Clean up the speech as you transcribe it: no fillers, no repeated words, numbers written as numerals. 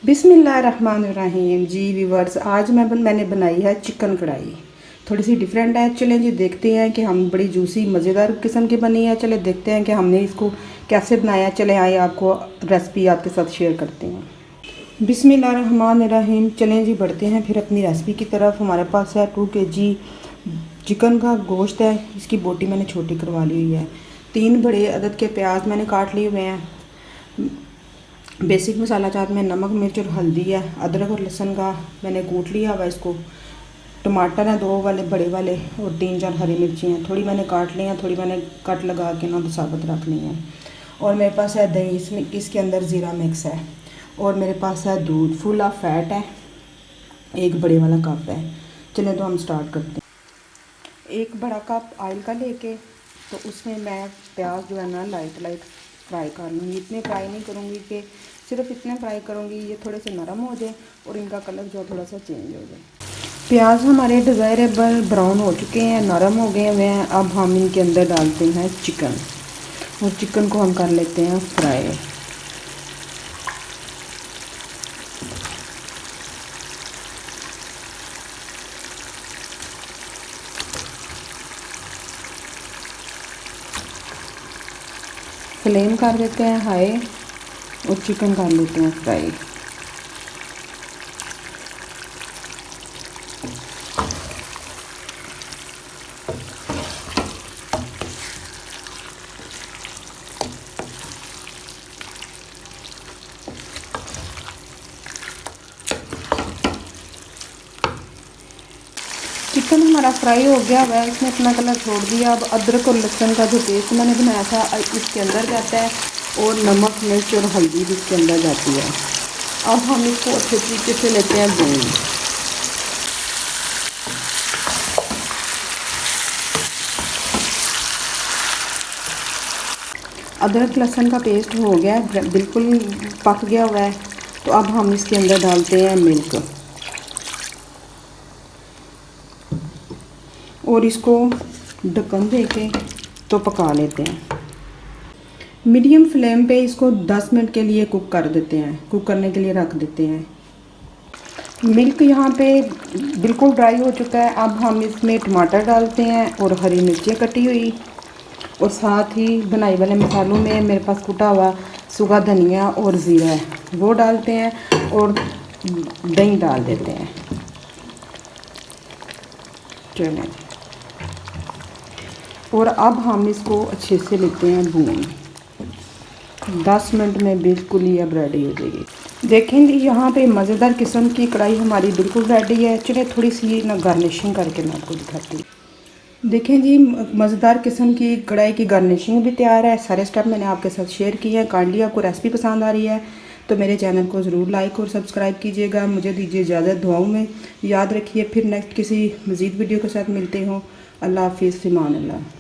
बिस्मिल्लाहिर्रहमानिर्रहीम। जी व्यूवर्स, आज मैंने बनाई है चिकन कढ़ाई। थोड़ी सी डिफरेंट है। चलें जी देखते हैं कि हम बड़ी जूसी मज़ेदार किस्म की बनी है। चले देखते हैं कि हमने इसको कैसे बनाया। चले आइए आपको रेसिपी आपके साथ शेयर करते हैं। बिस्मिल्लाहिर्रहमानिर्रहीम। चलें जी बढ़ते हैं फिर अपनी रेसिपी की तरफ। हमारे पास है 2 kg चिकन का गोश्त है। इसकी बोटी मैंने छोटी करवा ली हुई है। 3 बड़े अदद के प्याज मैंने काट लिए हुए हैं। बेसिक मसाला चाट में नमक मिर्च और हल्दी है। अदरक और लहसुन का मैंने कूट लिया हुआ इसको। टमाटर हैं 2 वाले बड़े वाले और 3-4 हरी मिर्ची हैं। थोड़ी मैंने काट ली हैं, थोड़ी मैंने कट लगा के ना साबुत रख ली हैं। और मेरे पास है दही, इसके अंदर ज़ीरा मिक्स है। और मेरे पास है दूध, फुल ऑफ फैट है, 1 बड़े वाला कप है। चलें तो हम स्टार्ट करते हैं। 1 बड़ा कप ऑयल का लेके तो उसमें मैं प्याज जो है ना लाइट फ्राई कर लूँगी। इतने फ्राई नहीं करूँगी कि सिर्फ इतने फ्राई करूँगी ये थोड़े से नरम हो जाए और इनका कलर जो थोड़ा सा चेंज हो जाए। प्याज हमारे डिज़ायरेबल ब्राउन हो चुके हैं, नरम हो गए हुए हैं। अब हम इनके अंदर डालते हैं चिकन और चिकन को हम कर लेते हैं फ्राई। फ्लेम कर देते हैं हाई और चिकन कर लेते हैं फ्राई। चिकन हमारा फ्राई हो गया हुआ है, इसने अपना कलर छोड़ दिया। अब अदरक और लहसुन का जो पेस्ट मैंने बनाया था इसके अंदर जाता है और नमक मिर्च और हल्दी भी इसके अंदर जाती है। अब हम इसको अच्छे तरीके से लेते हैं भून। अदरक लहसुन का पेस्ट हो गया, बिल्कुल पक गया हुआ है। तो अब हम इसके अंदर डालते हैं मिल्क और इसको ढक्कन दे के तो पका लेते हैं। मीडियम फ्लेम पे इसको 10 मिनट के लिए कुक कर देते हैं, कुक करने के लिए रख देते हैं। मिल्क यहाँ पे बिल्कुल ड्राई हो चुका है। अब हम इसमें टमाटर डालते हैं और हरी मिर्ची कटी हुई और साथ ही बनाई वाले मसालों में मेरे पास कुटा हुआ सूखा धनिया और ज़ीरा है, वो डालते हैं और दही डाल देते हैं। चलें और अब हम इसको अच्छे से लेते हैं भून। 10 मिनट में बिल्कुल ही अब रेडी हो जाएगी। देखेंगे यहाँ पे मज़ेदार किस्म की कढ़ाई हमारी बिल्कुल रेडी है। चलिए थोड़ी सी ना गार्निशिंग करके मैं आपको दिखाती हूँ। देखें जी, मज़ेदार किस्म की कढ़ाई की गार्निशिंग भी तैयार है। सारे स्टेप मैंने आपके साथ शेयर किए हैं। काइंडली आपको रेसिपी पसंद आ रही है तो मेरे चैनल को ज़रूर लाइक और सब्सक्राइब कीजिएगा। मुझे दीजिए इजाज़त, दुआओं में याद रखिए। फिर नेक्स्ट किसी मज़ीद वीडियो के साथ मिलते हों। अल्लाह हाफिज़, फ़िमान अल्लाह।